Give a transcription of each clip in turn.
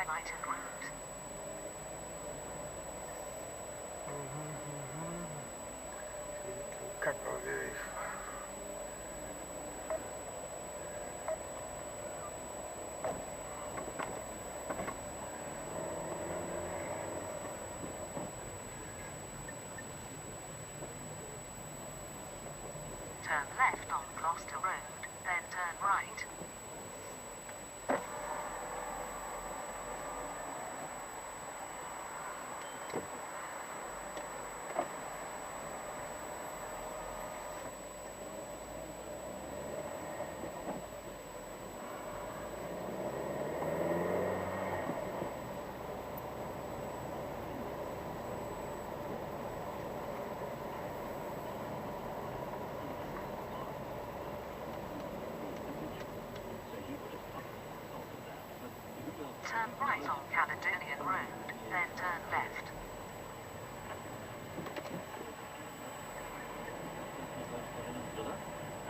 highlighted route. Turn left on Gloucester Road, then turn right. Turn right on Caledonian Road, then turn left.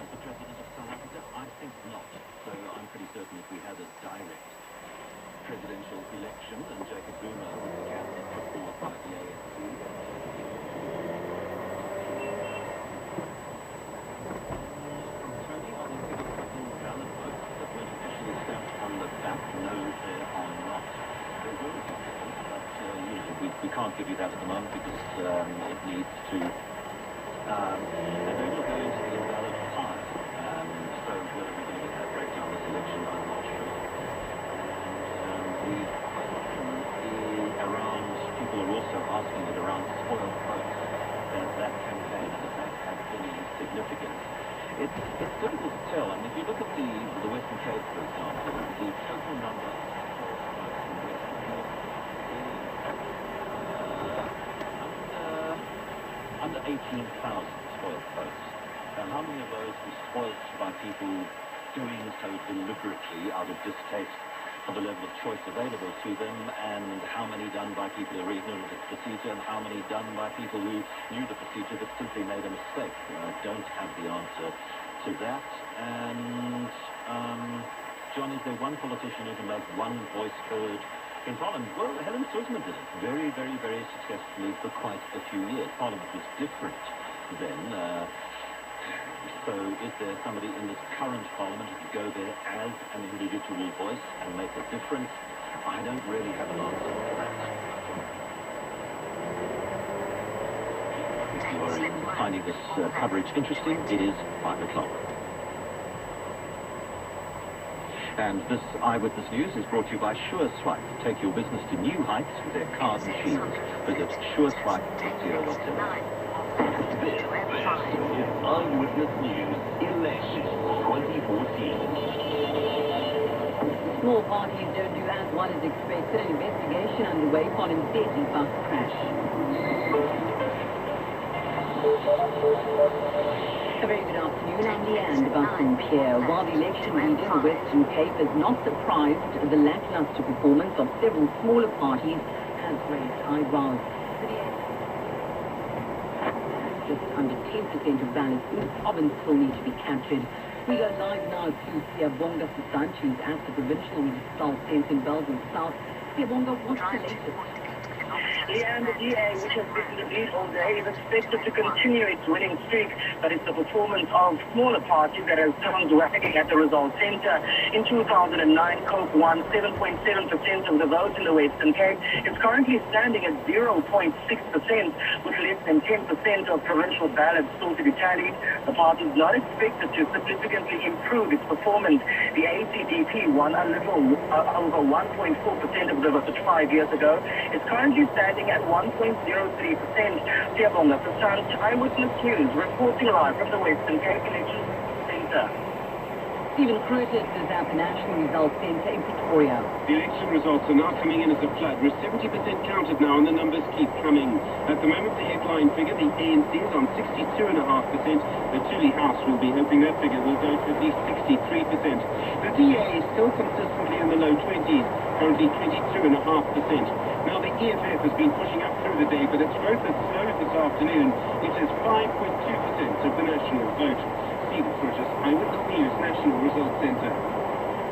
As the President of South Africa, I think not. So I'm pretty certain if we had a direct presidential election and Jacob Zuma was the candidate put forward by the ANC, Tony, are there still valid votes that weren't officially stamped on the back? No, there are not. There's always possible, but we can't give you that at the moment because it needs to. And then we'll go into the invalid part. So whether we're going to get that breakdown this election, I'm not sure. And the question is around, people are also asking it around spoiled votes. Does that campaign, does that have any significance? It's difficult to tell. I mean, if you look at the Western Cape, for example, the total number of votes in the Western Cape is under 18,000 spoiled votes. And how many of those were spoiled by people doing so deliberately out of distaste for the level of choice available to them, and how many done by people who are ignorant of the procedure, and how many done by people who knew the procedure but simply made a mistake? I don't have the answer to that. And, John, is there one politician who can make one voice heard in Parliament? Well, Helen Suzman did it very, very, very successfully for quite a few years. Parliament was different then. So is there somebody in this current Parliament who could go there as an individual voice and make a difference? I don't really have an answer to that. If you are finding this coverage interesting, it is 5 o'clock. And this Eyewitness News is brought to you by SureSwipe. Take your business to new heights with their card machines. Visit sureswipe.co.za. This is Eyewitness News, Election 2014. Small parties don't do as well as expected. An investigation underway following deadly bus crash. A very good afternoon. I'm Leanne Busson-Pierre. While the election leader in the Western Cape is not surprised, the lackluster performance of several smaller parties has raised eyebrows. Just under 10% of ballots in the province still need to be captured. We go live now to Siyabonga Sisant, who's at the Provincial Results Centre in Bellville South. Siyabonga, what's the latest? Leanne, the DA, which has been in the lead all day, is expected to continue its winning streak, but it's the performance of smaller parties that has turned wagging at the Results Centre. In 2009, Cope won 7.7% of the vote in the Western Cape. It's currently standing at 0.6%, with less than 10% of provincial ballots still to be tallied. The party is not expected to significantly improve its performance. The ACDP won a little over 1.4% of the vote 5 years ago. It's currently standing at 1.03%. Siyabonga Sisant, Eyewitness News, reporting live from the Western Cape Election Centre. Stephen Cruitus is at the National Results Centre in Pretoria. The election results are now coming in as a flood. We're 70% counted now, and the numbers keep coming. At the moment, the headline figure, the ANC, is on 62.5%. The Tuli House will be hoping that figure will go to at least 63%. The DA is still consistently in the low 20s, currently 22.5%. Now, the EFF has been pushing up through the day, but its growth has slowed this afternoon. It is 5.2% of the national vote. Stephen Cruitus, Eyewitness News, National Results Centre.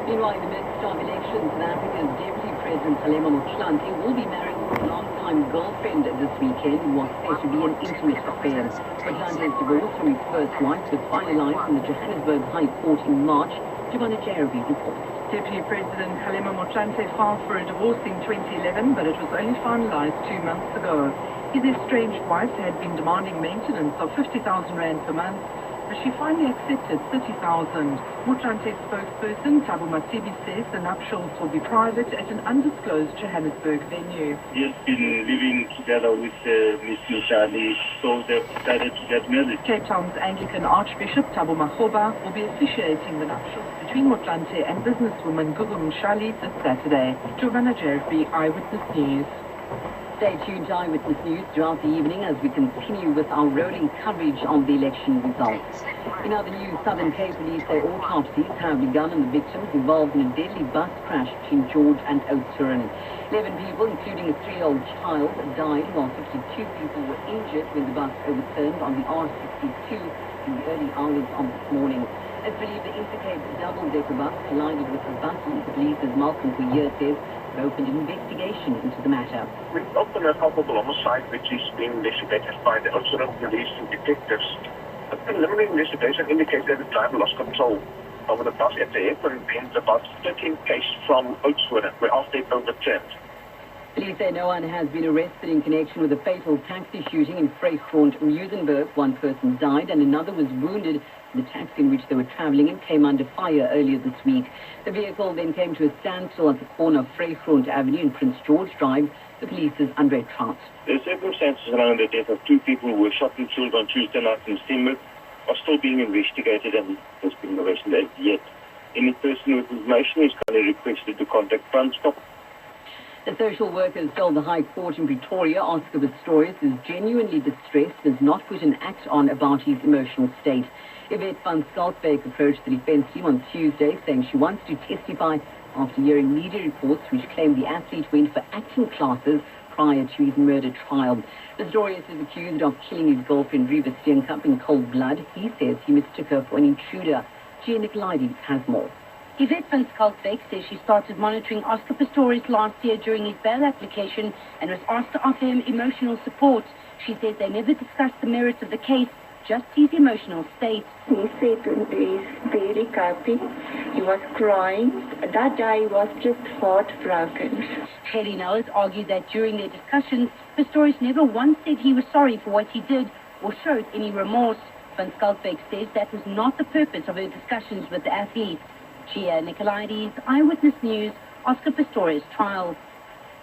Meanwhile, in the midst of elections, South Africa's Deputy President Kgalema Motlanthe will be marrying his longtime girlfriend this weekend in what's said to be an intimate affair. Motlanthe's divorce from his first wife was finalized in the Johannesburg High Court in March. Giovanna Jeremy reports. Deputy President Kgalema Motlanthe filed for a divorce in 2011, but it was only finalized 2 months ago. His estranged wife had been demanding maintenance of 50,000 rand per month, but she finally accepted 30,000. Motlanthe's spokesperson, Thabo Masibi, says the nuptials will be private at an undisclosed Johannesburg venue. He has been living together with Miss Lushani, so they've decided to get married. Cape Town's Anglican Archbishop Thabo Makgoba will be officiating the nuptials between Motlanthe and businesswoman Gugu Mshali this Saturday. Giovanna Jeremy, Eyewitness News. Stay tuned to Eyewitness News throughout the evening as we continue with our rolling coverage of the election results. In other news, Southern Cape police say autopsies have begun on the victims involved in a deadly bus crash between George and Oudtshoorn. 11 people, including a 3-year-old child, died while 52 people were injured when the bus overturned on the R62 in the early hours of this morning. It's believed the Intercape double-decker bus collided with a bus. Police's Malcolm Couilleur says they've opened an investigation into the matter. We've opened a culpable homicide which is being investigated by the Oudtshoorn police and detectives. A preliminary investigation indicates that the driver lost control over the bus at the airport bend about 13 km from Oudtshoorn, where after it overturned. Police say no one has been arrested in connection with the fatal taxi shooting in Vrygrond, Muizenberg. One person died and another was wounded. The taxi in which they were travelling in came under fire earlier this week. The vehicle then came to a standstill at the corner of Vrygrond Avenue and Prince George Drive. The police's Andre Trout. The circumstances around the death of 2 people who were shot and killed on Tuesday night in Steenberg are still being investigated and has been arrested as yet. Any person with information is kindly requested to contact Front Stop. The social workers told the High Court in Pretoria Oscar Pistorius is genuinely distressed and has not put an act on about his emotional state. Yvette van Schalkwyk approached the defence team on Tuesday saying she wants to testify after hearing media reports which claim the athlete went for acting classes prior to his murder trial. Pistorius is accused of killing his girlfriend Reva Steenkamp in cold blood. He says he mistook her for an intruder. Gia Nicolaides has more. Yvette van Schalkwyk says she started monitoring Oscar Pistorius last year during his bail application and was asked to offer him emotional support. She says they never discussed the merits of the case, just his emotional state. He said he's very happy. He was crying. That day he was just heartbroken. Shelley Knowles argued that during their discussions, Pistorius never once said he was sorry for what he did or showed any remorse. Van Schalkwyk says that was not the purpose of her discussions with the athlete. Gia Nicolaides, Eyewitness News, Oscar Pistorius trial.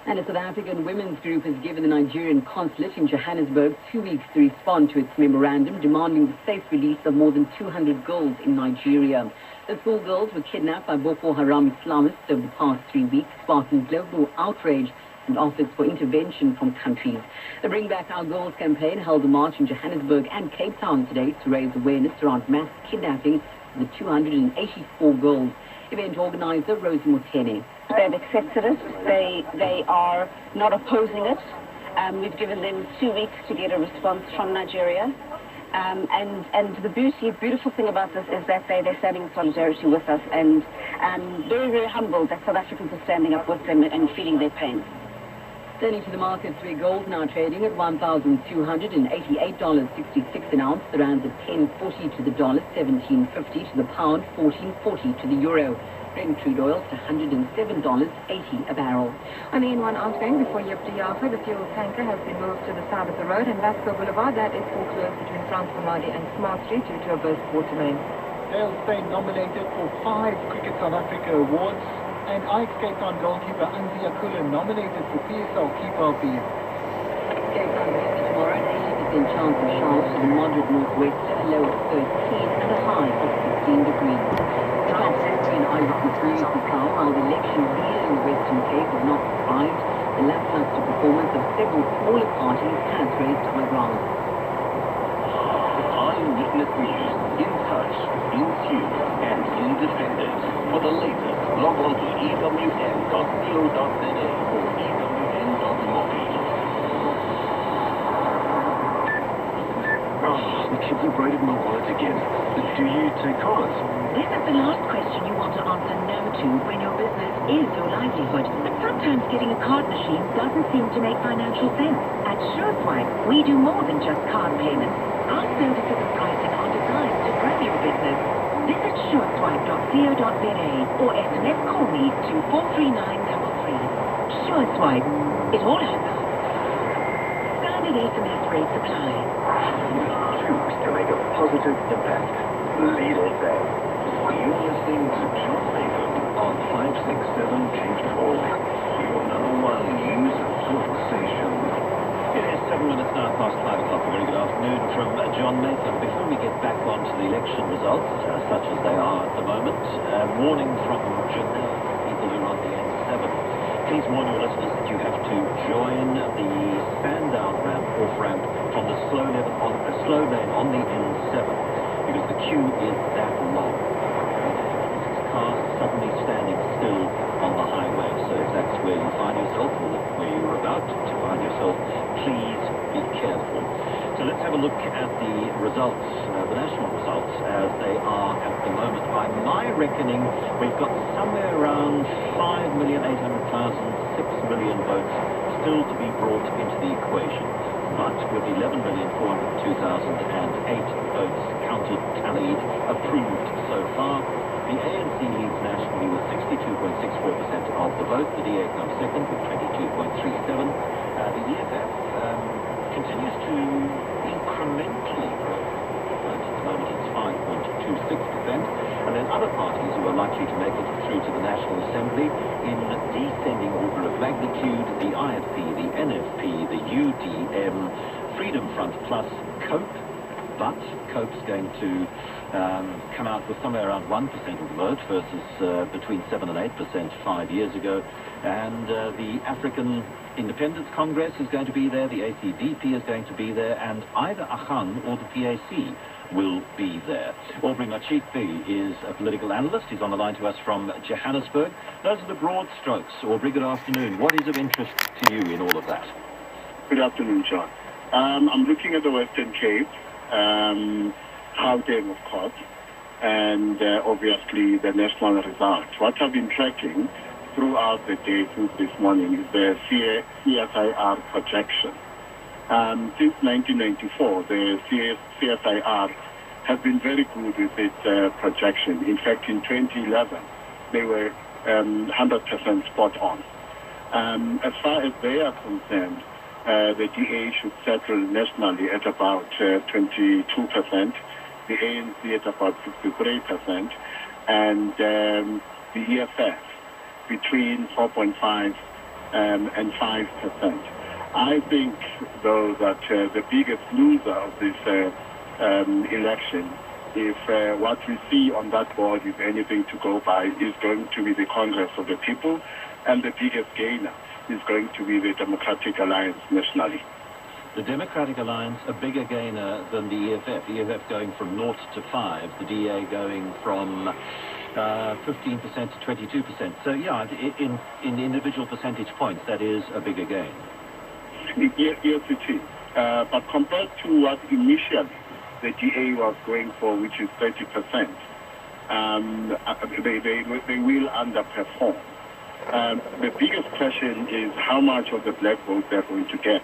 And a South African women's group has given the Nigerian consulate in Johannesburg 2 weeks to respond to its memorandum demanding the safe release of more than 200 girls in Nigeria. The schoolgirls were kidnapped by Boko Haram Islamists over the past 3 weeks, sparking global outrage and offers for intervention from countries. The Bring Back Our Girls campaign held a march in Johannesburg and Cape Town today to raise awareness around mass kidnapping of the 284 girls. Event organizer Rosie Mutene. They've accepted it. They are not opposing it. We've given them 2 weeks to get a response from Nigeria. And the beautiful thing about this is that they're standing in solidarity with us, and very, very humbled that South Africans are standing up with them and feeling their pain. Turning to the markets, where gold now trading at $1,288.66 an ounce. The rand's at 10.40 to the dollar, 17.50 to the pound, 14.40 to the euro. Brent crude oil to $107.80 a barrel. On the N1 outgoing before Ypres Java, the fuel tanker has been moved to the side of the road, and Vasco Boulevard, that is still closed between Frans Mamadi and Smart Street due to a burst water main. Dale Steyn nominated for 5 Cricket South Africa awards, and Ajax Cape Town goalkeeper Anzi Akula nominated for PSL Keeper of the Year. Cape Town tomorrow, an 80% chance of showers to the moderate northwester, a low of 13 and a high of 16 degrees. The top 15 Eyewitness News this hour, while the election leader in the Western Cape was not surprised, the lackluster performance of several smaller parties has raised eyebrows. Eyewitness News, in touch, in tune, and independent. For the latest, log on to ewn.co.za or ewn.mobi. Oh, the kids have raided my wallet again. Do you take cards? This is the last question you want to answer no to when your business is your livelihood. But sometimes getting a card machine doesn't seem to make financial sense. At SureSwipe, we do more than just card payments. Our services and pricing are designed to grow your business. Visit sureswipe.co.za or SMS call me to 43933. SureSwipe. It all adds up. Standard SMS rate apply. Choose to make a positive impact. Lead SA. You're listening to John Nathan on 567 Cape Talk, your #1 news and talk station. It is 7 minutes now past 5 o'clock. A very good afternoon from John Nathan. Before we get back onto the election results, such as they are at the moment, warning from Janelle, people who are on the N7. Please warn your listeners that you have to join the stand-down ramp, off-ramp, from the slow lane on the N7, because the queue is that long. Cars suddenly standing still on the highway. So if that's where you find yourself, or where you're about to find yourself, please be careful. So let's have a look at the results, the national results, as they are at the moment. By my reckoning, we've got somewhere around 5,800,000, 6 million votes still to be brought into the equation. But with 11,402,008 votes counted, tallied, approved so far, the ANC leads nationally with 62.64% of the vote. The DA comes second with 22.37%. The EFF continues to incrementally grow. At the moment it's 5.26%. And then other parties who are likely to make it through to the National Assembly in descending order of magnitude: the IFP, the NFP, the UDM, Freedom Front Plus, COPE. But COPE's going to come out with somewhere around 1% of the vote versus between 7 and 8% 5 years ago. And the African Independence Congress is going to be there, the ACDP is going to be there, and either AGAN or the PAC will be there. Aubrey Machipi is a political analyst. He's on the line to us from Johannesburg. Those are the broad strokes. Aubrey, good afternoon. What is of interest to you in all of that? Good afternoon, John. I'm looking at the Western Cape, Gauteng, of course, and obviously the national results. What I've been tracking throughout the day since this morning is the CSIR projection. Since 1994, the CSIR has been very good with its projection. In fact, in 2011, they were 100% spot on. As far as they are concerned, the DA should settle nationally at about 22%, the ANC at about 63%, and the EFF between 4.5% and 5%. I think, though, that the biggest loser of this election, if what we see on that board is anything to go by, is going to be the Congress of the People, and the biggest gainer is going to be the Democratic Alliance nationally. The Democratic Alliance a bigger gainer than the EFF. The EFF going from 0 to 5, the DA going from 15% to 22%. So yeah, in individual percentage points, that is a bigger gain. Yes, it is. But compared to what initially the DA was going for, which is 30%, they will underperform. The biggest question is how much of the black vote they're going to get,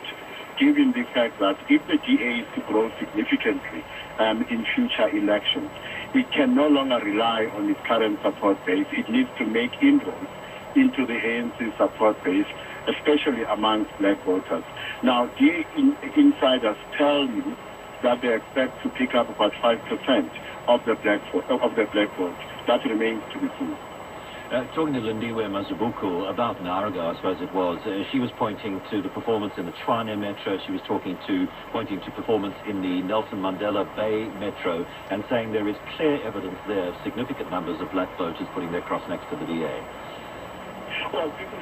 given the fact that if the DA is to grow significantly in future elections, it can no longer rely on its current support base. It needs to make inroads into the ANC support base, especially amongst black voters. Now, DA insiders tell you that they expect to pick up about 5% of the black vote. That remains to be seen. Talking to Lindiwe Mazibuko about an hour ago, I suppose it was, she was pointing to the performance in the Tshwane Metro. She was pointing to performance in the Nelson Mandela Bay Metro, and saying there is clear evidence there of significant numbers of black voters putting their cross next to the DA. Well, people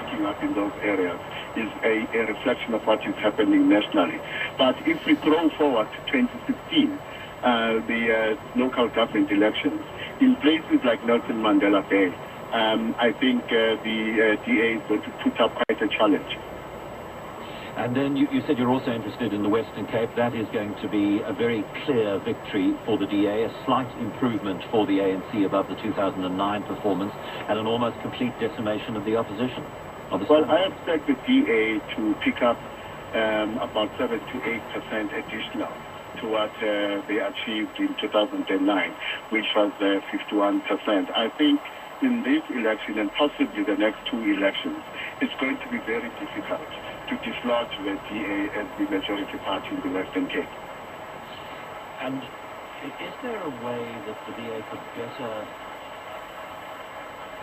picking up in those areas is a reflection of what is happening nationally. But if we throw forward to 2016, the local government elections, in places like Nelson Mandela Bay, I think the DA is going to put up quite a challenge. And then you said you're also interested in the Western Cape. That is going to be a very clear victory for the DA, a slight improvement for the ANC above the 2009 performance, and an almost complete decimation of the opposition. Well, I expect the DA to pick up about 7 to 8% additional to what they achieved in 2009, which was 51%. I think in this election and possibly the next two elections, it's going to be very difficult to dislodge the DA as the majority party in the Western Cape. And is there a way that the DA could better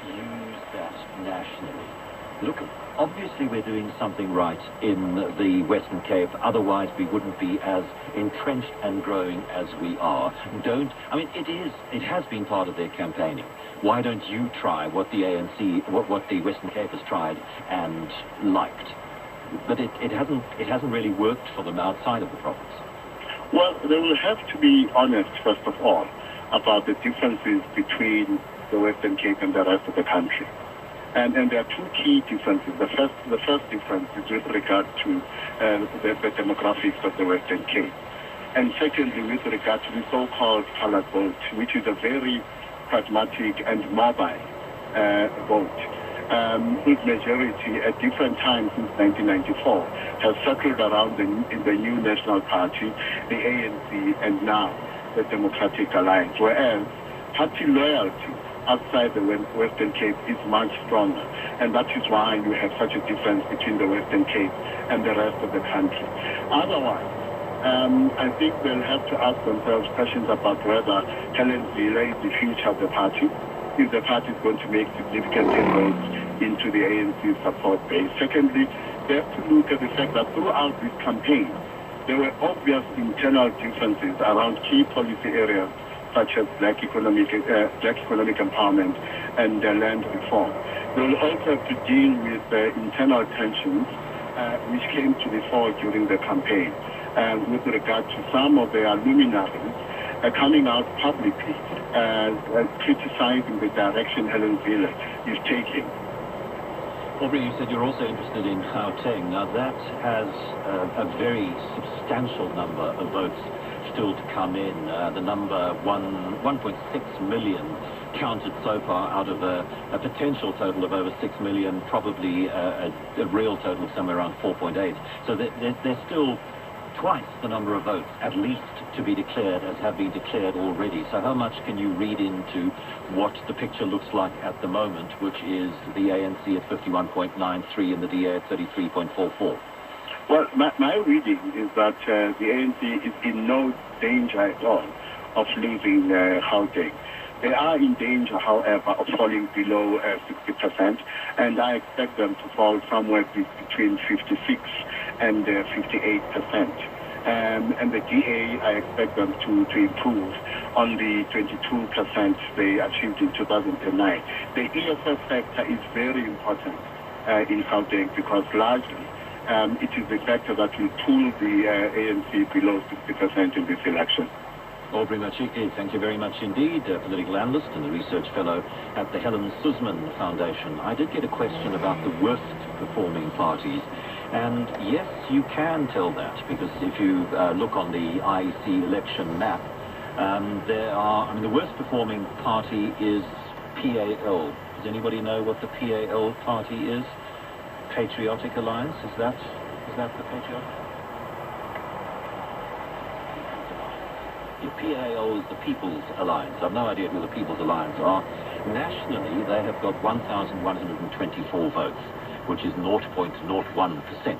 use that nationally? Look, obviously we're doing something right in the Western Cape, otherwise we wouldn't be as entrenched and growing as we are. It has been part of their campaigning. Why don't you try what the ANC, what the Western Cape has tried and liked? But it hasn't really worked for them outside of the province. Well, they will have to be honest, first of all, about the differences between the Western Cape and the rest of the country. And there are two key differences. The first difference is with regard to the demographics of the Western Cape. And secondly, with regard to the so-called colored vote, which is a very pragmatic and mobile vote. Whose majority at different times since 1994 has circled around the new National Party, the ANC, and now the Democratic Alliance, whereas party loyalty outside the Western Cape is much stronger, and that is why you have such a difference between the Western Cape and the rest of the country. Otherwise, I think they'll have to ask themselves questions about whether Helen Zille is the future of the party, if the party is going to make significant inroads into the ANC support base. Secondly, they have to look at the fact that throughout this campaign, there were obvious internal differences around key policy areas such as black economic empowerment and land reform. They will also have to deal with internal tensions which came to the fore during the campaign with regard to some of their luminaries coming out publicly criticizing the direction Helen Zille is taking. Aubrey, you said you're also interested in Gauteng. Now that has a very substantial number of votes still to come in. The number 1.6 million counted so far out of a potential total of over 6 million, probably a real total of somewhere around 4.8. So there's still twice the number of votes, at least, to be declared as have been declared already. So how much can you read into what the picture looks like at the moment, which is the ANC at 51.93 and the DA at 33.44? Well, my reading is that the ANC is in no danger at all of losing Gauteng. They are in danger, however, of falling below 60%, and I expect them to fall somewhere between 56 and 58%. And the DA, I expect them to improve on the 22% they achieved in 2009. The EFF factor is very important in Gauteng because largely it is the factor that will pull the ANC below 60% in this election. Aubrey Machiki, thank you very much indeed, a political analyst and a research fellow at the Helen Suzman Foundation. I did get a question about the worst performing parties, and yes, you can tell that, because if you look on the IEC election map, the worst performing party is PAL. Does anybody know what the PAL party is? Patriotic Alliance, is that the Patriotic? The PAL is the People's Alliance. I've no idea who the People's Alliance are. Nationally, they have got 1,124 votes, which is 0.01%.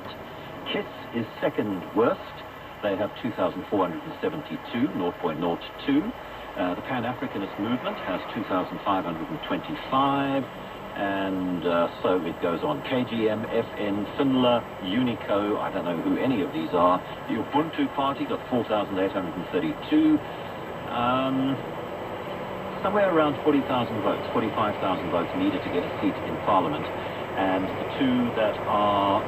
KISS is second worst. They have 2,472, 0.02. The Pan-Africanist Movement has 2,525. And so it goes on. KGM, FN, FINLA, UNICO, I don't know who any of these are. The Ubuntu Party got 4,832. Somewhere around 40,000 votes, 45,000 votes needed to get a seat in Parliament. And the two that are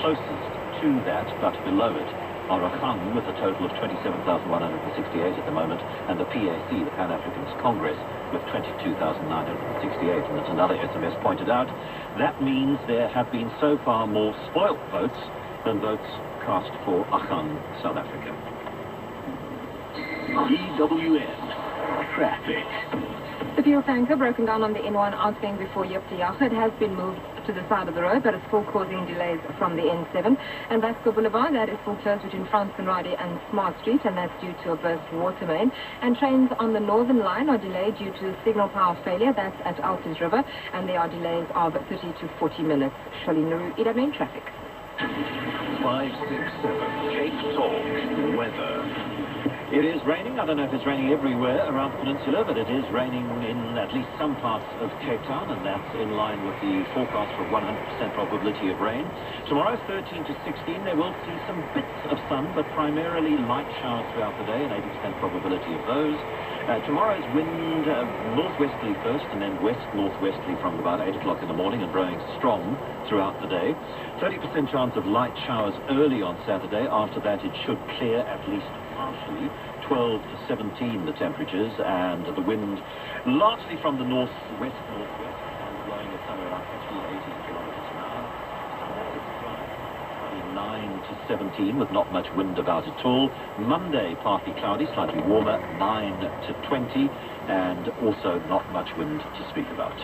closest to that, but below it, are Rakhan with a total of 27,168 at the moment, and the PAC, the Pan-Africanist Congress, with 22,968. And as another SMS pointed out, that means there have been so far more spoilt votes than votes cast for Akhan, South Africa. EWN Traffic. The fuel tanker broken down on the N1 outgoing before Yoptiyaga. It has been moved to the side of the road, but it's still causing delays from the N7. And Vasco Boulevard, that is still closed between Frans van Raadt and Smart Street, and that's due to a burst water main. And trains on the Northern Line are delayed due to signal power failure. That's at Altes River, and there are delays of 30 to 40 minutes. Shirley Naru, EWN Traffic. 567 Cape Talk Weather. It is raining. I don't know if it's raining everywhere around the peninsula, but it is raining in at least some parts of Cape Town, and that's in line with the forecast for 100% probability of rain. Tomorrow, 13 to 16, they will see some bits of sun, but primarily light showers throughout the day, and 80% probability of those. Tomorrow's wind northwesterly first, and then west-northwesterly from about 8 o'clock in the morning and blowing strong throughout the day. 30% chance of light showers early on Saturday. After that, it should clear at least partially. 12 to 17 the temperatures, and the wind largely from the northwest and blowing at somewhere around 80 kilometers an hour. 9 to 17 with not much wind about at all. Monday partly cloudy, slightly warmer, 9 to 20, and also not much wind to speak about.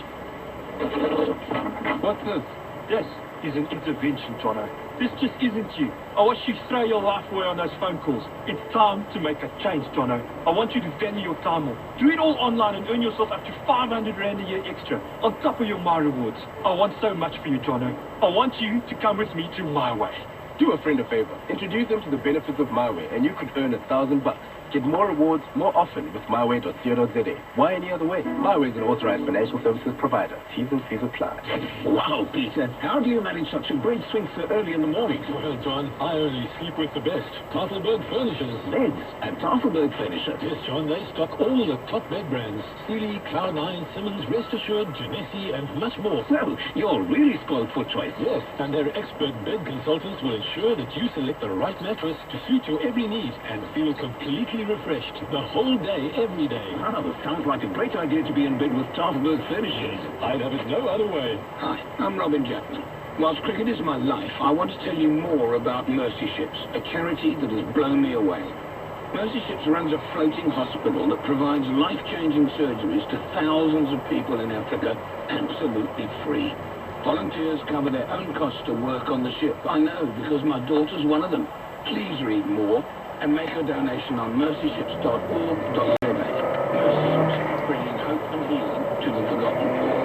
What's this? This is an intervention, Jono. This just isn't you. I want you to throw your life away on those phone calls. It's time to make a change, Jono. I want you to value your time more. Do it all online and earn yourself up to 500 Rand a year extra on top of your My Rewards. I want so much for you, Jono. I want you to come with me to My Way. Do a friend a favor. Introduce them to the benefits of My Way, and you could earn $1,000. Get more rewards more often with myway.co.za. Why any other way? My Way is an authorized financial services provider. T's and C's apply. Wow, Peter, how do you manage such a great swing so early in the morning? Well, John, I only sleep with the best. Tafelberg Furnishers. Beds at Tafelberg Furniture. Yes, John, they stock all the top bed brands. Sealy, Cloud9, Simmons, Rest Assured, Genesi, and much more. So, you're really spoiled for choice. Yes, and their expert bed consultants will ensure that you select the right mattress to suit your every need and feel completely refreshed the whole day, every day. Oh, sounds like a great idea to be in bed with Tafelberg Furnishers. I'd have it no other way. Hi, I'm Robin Jackman. Whilst cricket is my life, I want to tell you more about Mercy Ships, a charity that has blown me away. Mercy Ships runs a floating hospital that provides life-changing surgeries to thousands of people in Africa, absolutely free. Volunteers cover their own costs to work on the ship. I know, because my daughter's one of them. Please read more and make a donation on mercyships.org.za. Mercy Ships, bringing hope and healing to the forgotten poor.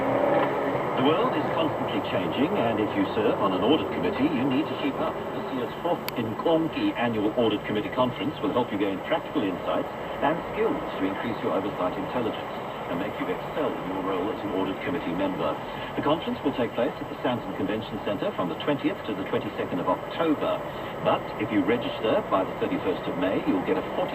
The world is constantly changing, and if you serve on an audit committee, you need to keep up. This year's 4th Nkonki Annual Audit Committee Conference will help you gain practical insights and skills to increase your oversight intelligence and make you excel in your role as an audit committee member. The conference will take place at the Sandton Convention Centre from the 20th to the 22nd of October. But if you register by the 31st of May, you'll get a 40%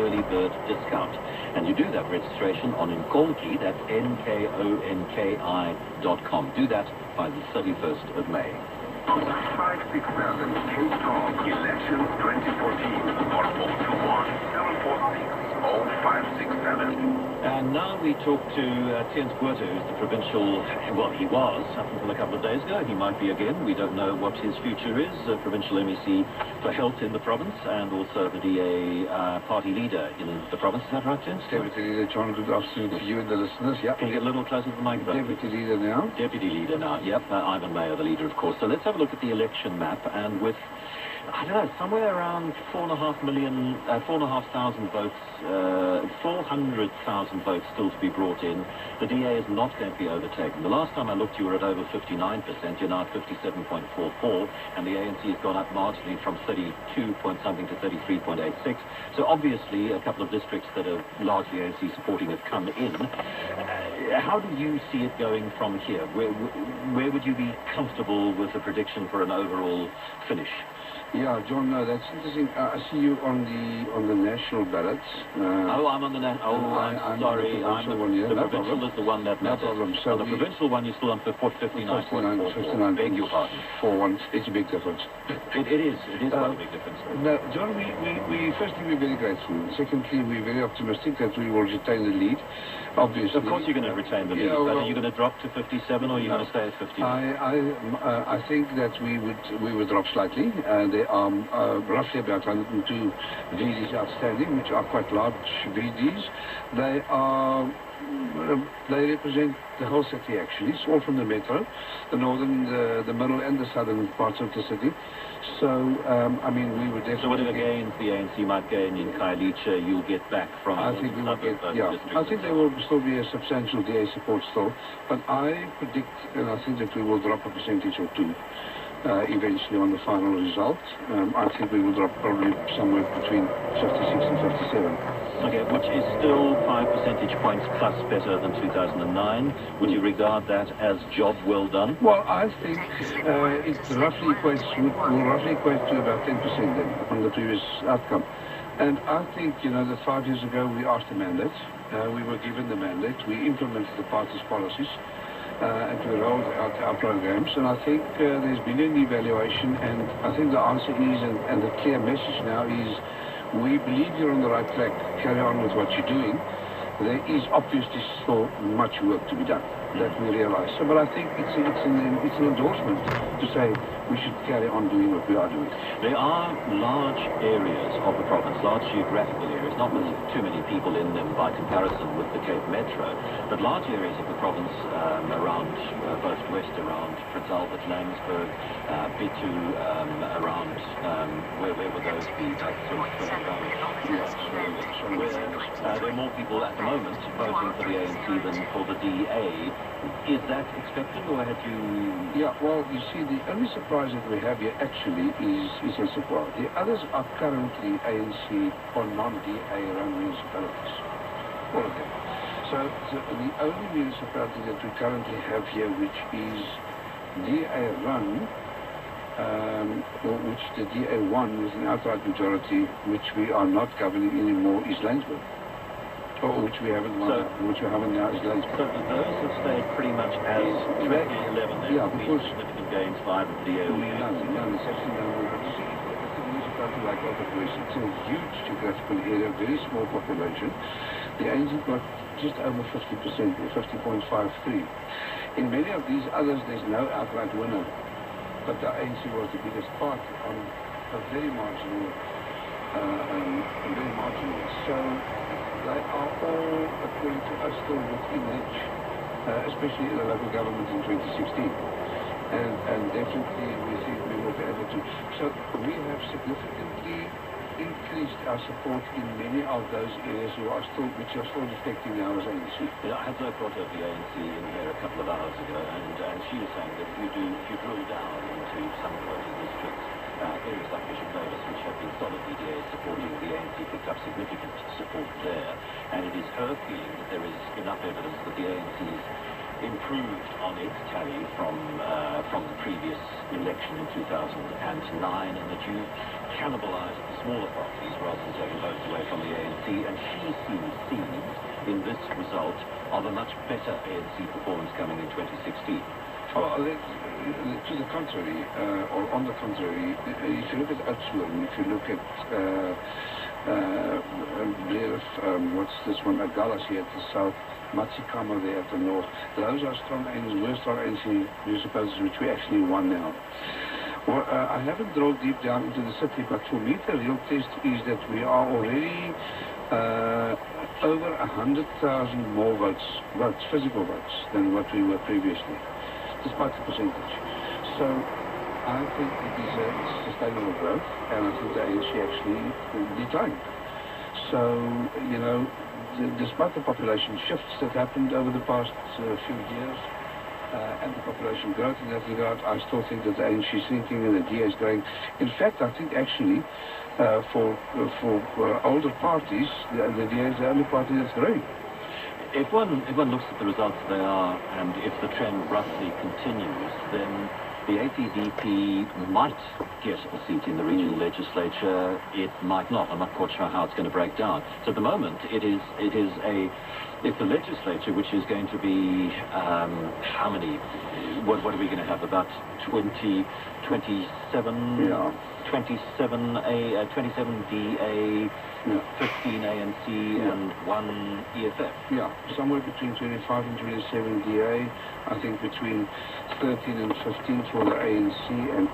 early bird discount. And you do that registration on Nkonki, that's nkonki.com. Do that by the 31st of May. 567 Cape Talk Elections 2014 or 021-746-0567. And now we talk to Theuns Botha, who's the provincial, well, he was up until a couple of days ago. He might be again. We don't know what his future is. Provincial MEC for Health in the province, and also the DA party leader in the province. Is that right, Theuns? Deputy Leader John, good afternoon to you and the listeners. Yeah. Can you get a little closer to the microphone? Deputy Leader now. Deputy Leader now, yep. Ivan Mayer, the leader, of course. So let's have a look at the election map, and with, I don't know, somewhere around 4,500 votes, 400,000 votes still to be brought in. The DA is not going to be overtaken. The last time I looked, you were at over 59%. You're now at 57.44, and the ANC has gone up marginally from 32 point something to 33.86. So obviously, a couple of districts that are largely ANC supporting have come in. How do you see it going from here? Where would you be comfortable with a prediction for an overall finish? Yeah, John, no, that's interesting. I see you on the national ballot. I'm on the national. I'm sorry. I'm the provincial is the one that matters. No problem. So the provincial one, you're still on for 59. 59. Beg your pardon. 4-1. It's a big difference. It is. It is quite a big difference. No, John, we firstly, we're very grateful. Secondly, we're very optimistic that we will retain the lead. Obviously. Of course you're going to retain the lead. Yeah, well, are you going to drop to 57 or are you going to stay at 50? I think that we would drop slightly. There are roughly about 102 VDs outstanding, which are quite large VDs. They represent the whole city actually. It's all from the metro, the northern, the middle and the southern parts of the city. So, I mean, we would definitely... So whatever gains the ANC might gain in Khayelitsha, you'll get back from... I think we will get, yeah. I think there will still be a substantial DA support still, but I predict, and I think that we will drop a percentage or two eventually on the final result. I think we will drop probably somewhere between 56 and 57. Okay, which is still 5 percentage points plus better than 2009. Would you regard that as job well done? Well, I think it roughly equates, will roughly equate to about 10% then on the previous outcome. And I think, you know, that 5 years ago we asked the mandate, we were given the mandate, we implemented the party's policies, and we rolled out our programs. And I think there's been an evaluation, and I think the answer is, and the clear message now is, we believe you're on the right track, carry on with what you're doing. There is obviously still much work to be done, that we realize. So, but I think it's an endorsement to say we should carry on doing what we are doing. There are large areas of the province, large geographical areas, not with too many people in them by comparison with the Cape Metro, but large areas of the province around both west, around Prince Albert, Laingsburg, Bitu, around where would those be? Like sort of where there are more people at the moment voting for the ANC than for the DA. Is that expected, or had you... Yeah, well, you see, the only surprise that we have here actually is Essequibo. The others are currently ANC or non-DA run municipalities. All of them. So the only municipality that we currently have here which is DA run, or which the DA won with an outright majority, which we are not governing anymore, is Laingsburg. Or which we haven't won, which we haven't now is Laingsburg. So those have stayed pretty much as 2011. Yeah, because significant gains by the DA. No, it's actually no. But you see, it's a municipality like Albert West. It's a huge geographical area, very small population. The ANC got just over 50%, 50.53. In many of these others, there's no outright winner. But the ANC was the biggest part on a very marginal, So they are all, according to us, still within reach, especially in the local government in 2016. And definitely we think we will be able to. So we have significantly increased our support in many of those areas which are still reflecting now as ANC. Yeah, I had brought up the ANC in here a couple of hours ago, and she was saying that if you drill down into some voting districts, areas like Bishop Davis, which have been solidly DA supporting the ANC, picked up significant support there. And it is her feeling that there is enough evidence that the ANC's improved on its tally from the previous election in 2009, and that you cannibalized the smaller parties rather than taking votes away from the ANC. And she sees seeds in this result of a much better ANC performance coming in 2016. Well, to the contrary, or on the contrary, if you look at Oudtshoorn, if you look at what's this one, Agalas here at the south, Matsikama there at the north, those are strong ANC municipalities which we actually won now. Well, I haven't drilled deep down into the city, but for me the real test is that we are already over 100,000 more votes, physical votes, than what we were previously, despite the percentage. So I think it is a sustainable growth, and I think the ANC actually declined. So, you know, despite the population shifts that happened over the past few years, and the population growth in that regard, I still think that the ANC is thinking and the DA is growing. In fact, I think actually for older parties, the DA is the only party that's growing. If one looks at the results they are, and if the trend roughly continues, then the APDP might get a seat in the regional legislature. It might not. I'm not quite sure how it's going to break down. So at the moment, it's the legislature which is going to be how many? What are we going to have? About 27? Yeah. 27A, 27DA, 15 ANC, and 1 EFF. Yeah, somewhere between 25 and 27 DA. I think between 13 and 15 for the ANC, and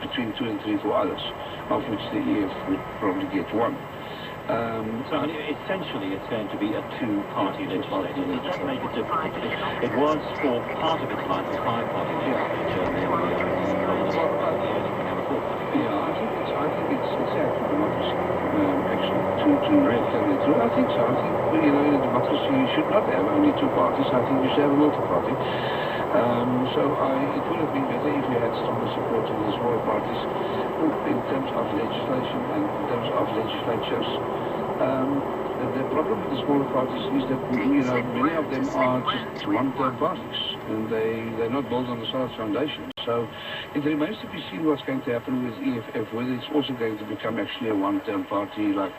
between 2 and 3 for others, of which the EF would probably get 1. So essentially it's going to be a two-party legislature. It does make it difficult. It was for part of its life a five-party legislature, and then the only thing ever thought. Yeah, I think it's actually democracy, actually, to really tell the truth. I think so. I think, you know, in a democracy you should not have only two parties. I think you should have a multi-party. It would have been better if you had stronger support of the smaller parties in terms of legislation and in terms of legislatures. The problem with the smaller parties is that, you know, many of them are just one-term parties, and they're not built on a solid foundation. So it remains to be seen what's going to happen with EFF, whether it's also going to become actually a one-term party like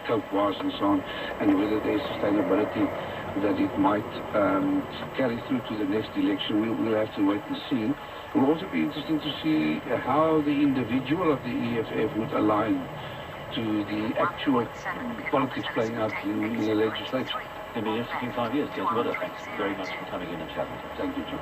Coke was and so on, and whether there's sustainability that it might carry through to the next election. We'll have to wait and see. It will also be interesting to see how the individual of the EFF would align to the actual politics playing out in the legislature. It'll be an interesting 5 years. James Miller, thanks very much for coming in and chatting. Thank you, John.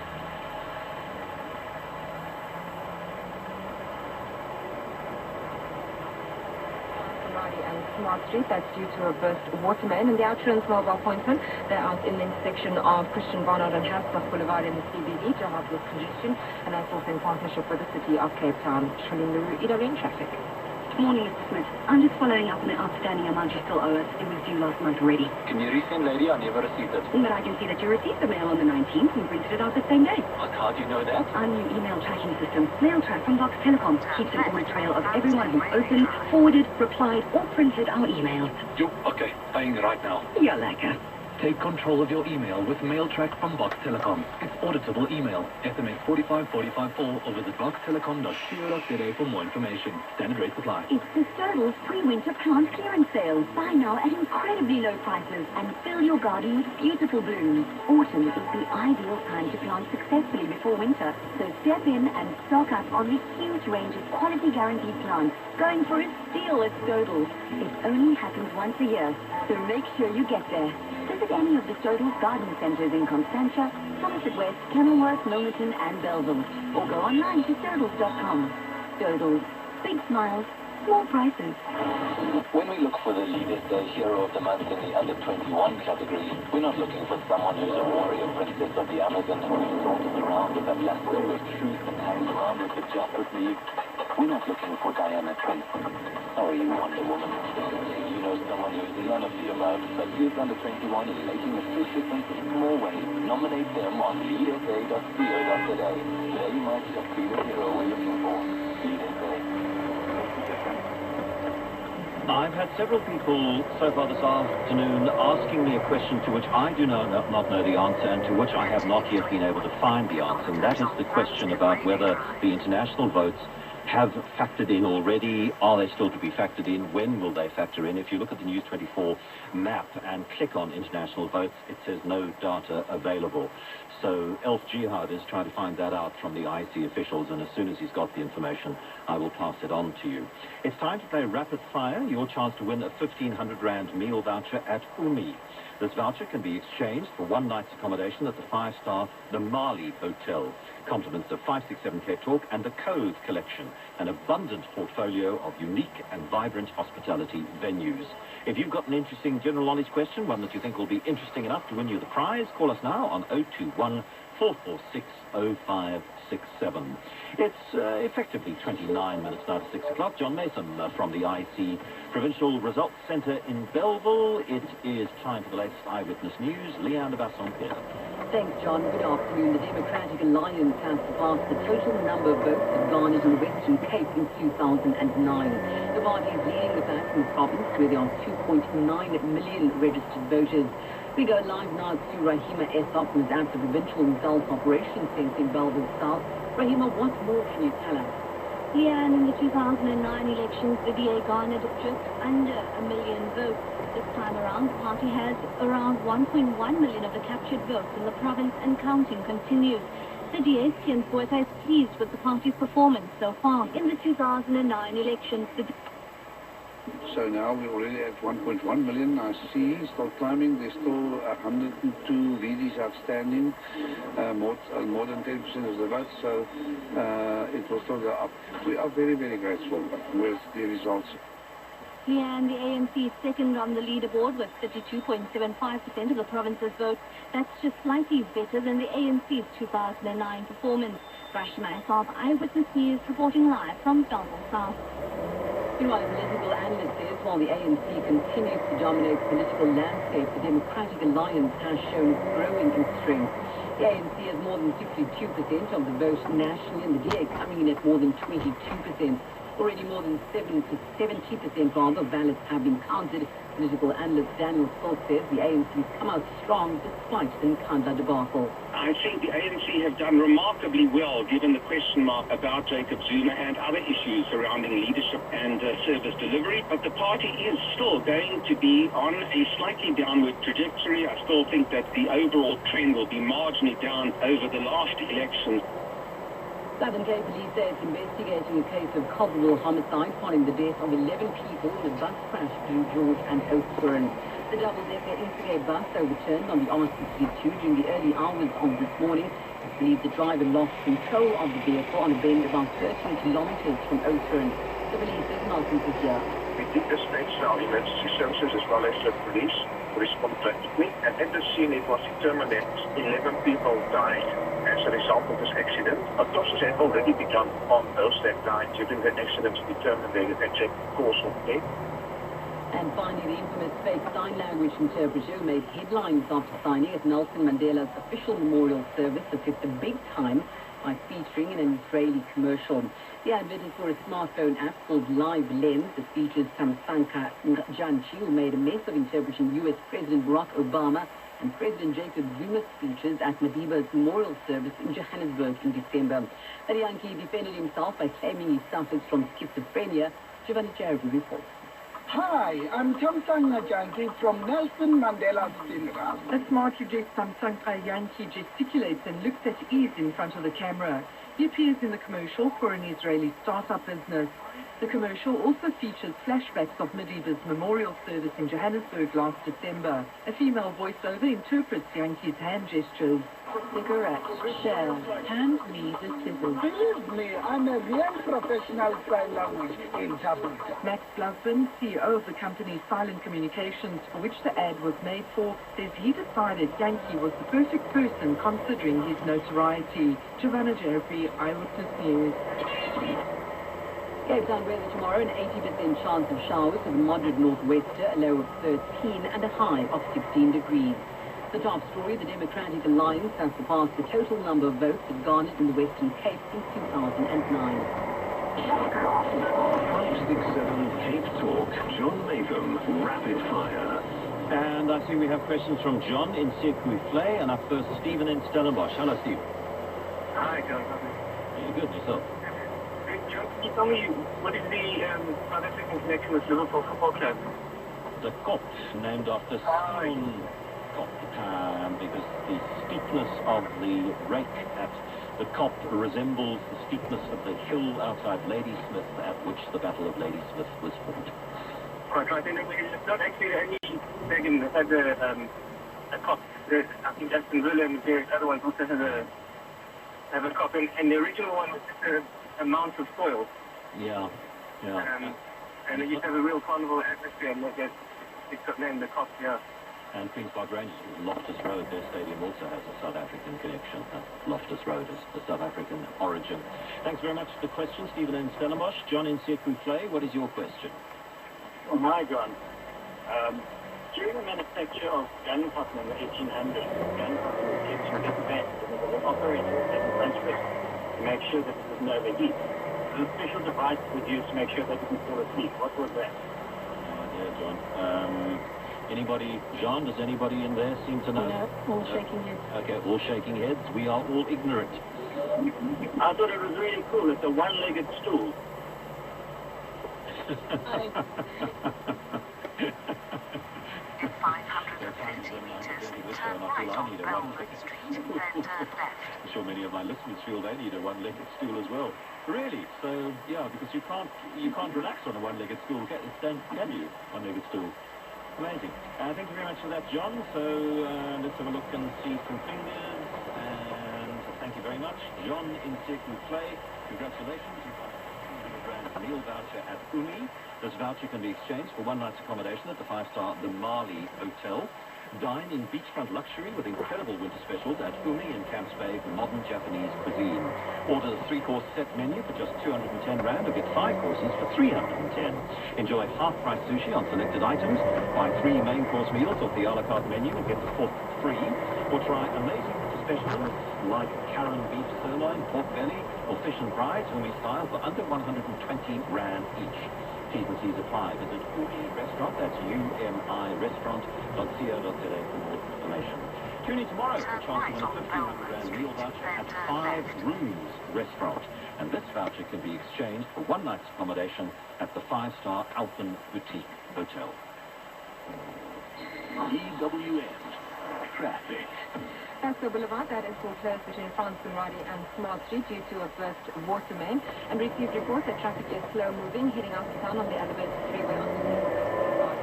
And Smart Street, that's due to a burst water main, and the Outsurance mobile pointsmen, they're out in the intersection of Christian Barnard and Hasbach Boulevard in the CBD to help with congestion, and that's also in partnership with the City of Cape Town. Shalene Leroux, Ida Rain Traffic. Good morning, Mr. Smith. I'm just following up on the outstanding amount you still owe us. It was due last month already. Can you resend, lady? I never received it. But I can see that you received the mail on the 19th and printed it out the same day. How do you know that? Our new email tracking system, MailTrack from Box Telecom, keeps an audit trail of everyone who's opened, forwarded, replied, or printed our emails. Okay, paying right now. You're lekker. Take control of your email with MailTrack from Box Telecom. It's auditable email. SMS 45454 or visit boxtelecom.co.za for more information. Standard rates apply. It's the Sturdals pre-winter plant clearance sale. Buy now at incredibly low prices and fill your garden with beautiful blooms. Autumn is the ideal time to plant successfully before winter. So step in and stock up on this huge range of quality guaranteed plants. Going for a steal at Sturdals. It only happens once a year, so make sure you get there. Visit any of the Sturdals garden centres in Constantia, Somerset West, Kenilworth, Milnerton and Belleville. Or go online to Sturdals.com. Sturdals. Big smiles, small prices. When we look for the leader, the hero of the month in the under-21 category, we're not looking for someone who's a warrior princess of the Amazon who saunters around with a lasso of truth and hangs around with the Justice League. We're not looking for Diana Prince. Sorry, Wonder Woman. You know someone who's none of the above, but is under 21 and making a big difference in small ways. Nominate them on leadsa.co.za. They might just be the hero we're looking for. Lead SA. I've had several people so far this afternoon asking me a question to which I do not know the answer, and to which I have not yet been able to find the answer, and that is the question about whether the international votes have factored in already. Are they still to be factored in? When will they factor in? If you look at the News 24 map and click on international votes, it says no data available. So Elf Jihad is trying to find that out from the IEC officials, and as soon as he's got the information, I will pass it on to you. It's time to play Rapid Fire, your chance to win a 1,500 Rand meal voucher at Umi. This voucher can be exchanged for one night's accommodation at the 5-star The Mali Hotel. Compliments of 567 Cape Talk and the Cove Collection, an abundant portfolio of unique and vibrant hospitality venues. If you've got an interesting general knowledge question, one that you think will be interesting enough to win you the prize, call us now on 021 446 0567. It's effectively 29 minutes now to 6 o'clock. John Mason from the IEC Provincial Results Centre in Belleville. It is time for the latest Eyewitness News. Leanne Basson-Pierre. Thanks, John. Good afternoon. The Democratic Alliance has surpassed the total number of votes it garnered in the Western Cape in 2009. The party is leading the pack in the province, where there are 2.9 million registered voters. We go live now to Rahima Esop, who's at the Provincial Results Operations Centre in Belleville South. Rahima, what more can you tell us? Yeah, and in the 2009 elections, the DA garnered just under 1 million votes. This time around, the party has around 1.1 million of the captured votes, and the province and counting continues. The DA Botha is pleased with the party's performance so far in the 2009 elections. So now we're already at 1.1 million. I see still climbing. There's still 102 leadies outstanding, more than 10% of the vote. So it will still go up. We are very, very grateful with the results. Leanne, the ANC is second on the leaderboard with 32.75% of the province's vote. That's just slightly better than the ANC's 2009 performance. Rashma Asaf, Eyewitness News, reporting live from Bellville South. Meanwhile, a political analyst says while the ANC continues to dominate the political landscape, the Democratic Alliance has shown its growing in strength. The ANC has more than 62% of the vote nationally, and the DA coming in at more than 22%. Already more than 70% rather of ballots have been counted. Political analyst Daniel Silk says the ANC has come out strong despite the Nkandla debacle. I think the ANC have done remarkably well given the question mark about Jacob Zuma and other issues surrounding leadership and service delivery. But the party is still going to be on a slightly downward trajectory. I still think that the overall trend will be marginally down over the last election. Southern Cape Police say it's investigating a case of culpable homicide following the death of 11 people in a bus crash between George and Oudtshoorn. The double-decker Intercape bus overturned on the R62 during the early hours of this morning. It's believed the driver lost control of the vehicle on a bend about 13 kilometers from Oudtshoorn. The police is not here. We did dispatch our emergency services as well as the police respond practically, and at the scene it was determined that 11 people died as a result of this accident. Autopsies had already begun on those that died during the accident to determine the exact cause of death. And finally, the infamous fake sign language interpreter made headlines after signing at Nelson Mandela's official memorial service that hit the big time by featuring in an Israeli commercial. The advert is for a smartphone app called Live Lens that features Samsanka Njanchi, who made a mess of interpreting U.S. President Barack Obama and President Jacob Zuma's speeches at Madiba's memorial service in Johannesburg in December. The Yankee defended himself by claiming he suffers from schizophrenia. Giovanni Jeremy reports. Hi, I'm Samsung Njanchi from Nelson Mandela's funeral. A smartly dressed Samsung Yankee gesticulates and looks at ease in front of the camera. He appears in the commercial for an Israeli startup business. The commercial also features flashbacks of Madiba's memorial service in Johannesburg last December. A female voiceover interprets Yankee's hand gestures. Cigarette, shell, hand me the scissors. Believe me, I'm a real professional sign language interpreter. Max Blusburn, CEO of the company Silent Communications, for which the ad was made for, says he decided Yankee was the perfect person considering his notoriety. Giovanna Jeffrey, Eyewitness News. Cape Town weather tomorrow, an 80% chance of showers with a moderate northwester, a low of 13 and a high of 16 degrees. The top story, the Democratic Alliance has surpassed the total number of votes it garnered in the Western Cape since 2009. 567 Cape Talk, John Maytham, Rapid Fire. And I see we have questions from John in Sekwe-Vlei, and up first Stephen in Stellenbosch. Hello, Steve. Hi, John. Are you good yourself? John, can you tell me what is the South African connection with Liverpool Football Club? The Kop, named after Sion Kop, because the steepness of the rake at the Kop resembles the steepness of the hill outside Ladysmith at which the Battle of Ladysmith was fought. Right, and it's not actually the only wagon that has a Kop. I think Aston Villa and various other ones also have a Kop, and the original one was just a mount of soil. Yeah. And it used to have a real carnival atmosphere, and it's got named the Kop, yeah. And Queen's Park Rangers, Loftus Road, their stadium also has a South African connection. Loftus Road is the South African origin. Thanks very much for the question, Stephen in Stellenbosch. John in Sekwe-Vlei, what is your question? Oh, hi, John. During the manufacture of gun cotton in the 1800s, gun cotton was kept in big vats and it was operated in certain countries to make sure that it doesn't overheat. There was a special device was used to make sure that it didn't fall asleep. What was that? No idea, John. Anybody, John, does anybody in there seem to know? No, all shaking heads. Okay, all shaking heads. We are all ignorant. I thought it was really cool. It's a one-legged stool. In 550 meters, turn right on Belmont Street, then turn left. I'm sure many of my listeners feel they need a one-legged stool as well. Really? So, yeah, because you can't relax on a one-legged stool, can you? One-legged stool. Amazing. Thank you very much for that, John. So, let's have a look and see some fingers. And thank you very much. John in second play. Congratulations. You've got a meal voucher at Umi. This voucher can be exchanged for one night's accommodation at the 5-star The Marley Hotel. Dine in beachfront luxury with incredible winter specials at Umi in Camps Bay for modern Japanese cuisine. Order the 3-course set menu for just 210 Rand or get 5 courses for 310. Enjoy half-price sushi on selected items. Buy 3 main course meals off the a la carte menu and get the 4th free. Or try amazing winter specials like Karen beef sirloin, pork belly, or fish and fries, Umi style, for under 120 Rand each. T's and C's apply. Visit Umi Restaurant, that's UMI Restaurant.co.za for more information. Tune in tomorrow for a chance to win a 1,500 Rand meal voucher at 5 Rooms Restaurant. And this voucher can be exchanged for one night's accommodation at the 5-star Alpen Boutique Hotel. EWN Traffic. Vasco Boulevard, that is still closed between Frankenradi and Smart Street due to a burst water main. And received reports that traffic is slow moving, heading out of town on the elevated freeway on the Boulevard.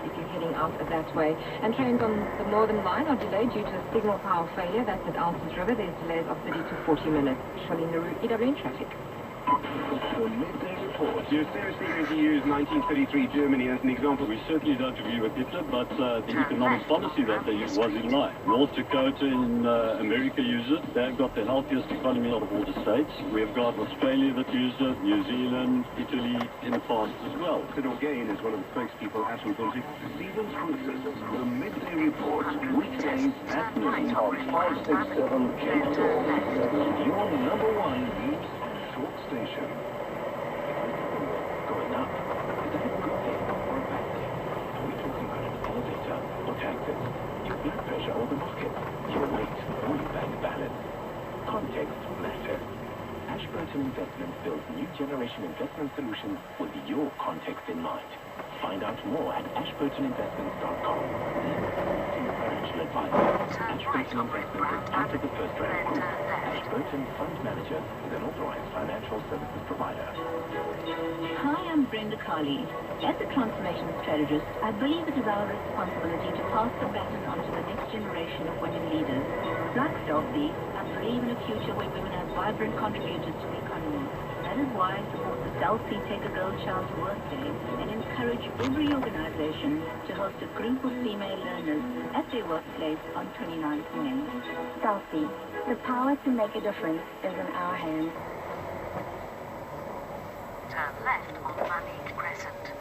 If you're heading out that way. And trains on the Northern Line are delayed due to a signal power failure. That's at Alsons River. There's delays of 30 to 40 minutes. Charlene Naru, EWN Traffic. The midday report. You're seriously going to use 1933 Germany as an example? We certainly don't agree with Hitler, but the economic policy that they used was in line. North Dakota in America used it. They've got the healthiest economy out of all the states. We've got Australia that used it, New Zealand, Italy in the past as well. Sid Orgain is one of the spokespeople at Ubuntu. Stephen Cruises, the midday report, weekdays at noon on 567 Cape Talk. Your #1 news talk station. Going up. Is that a good thing or a bad thing? Are we talking about an elevator or taxes? Your blood pressure or the market? Your weight or your bank balance? Context matters. Ashburton Investments builds new generation investment solutions with your context in mind. Find out more at ashburtoninvestments.com. Financial advisor. Ashburton Investments is out of the first round. Ashburton Fund Manager is an authorized financial services provider. Hi, I'm Brenda Carley. As a transformation strategist, I believe it is our responsibility to pass the baton on to the next generation of women leaders. Like Delphi, I believe in a future where women are vibrant contributors to the economy. That is why I support the Delphi Take a Girl Child to Work Day and encourage every organization to host a group of female learners at their workplace on 29th May. Delphi, the power to make a difference is in our hands. Turn left on Monique Crescent.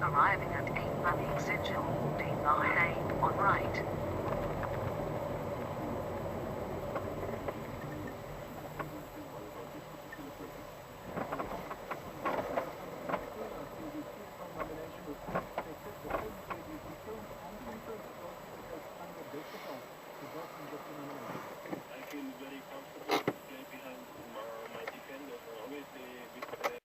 Arriving at 8 Monique Central, take Marseille on right.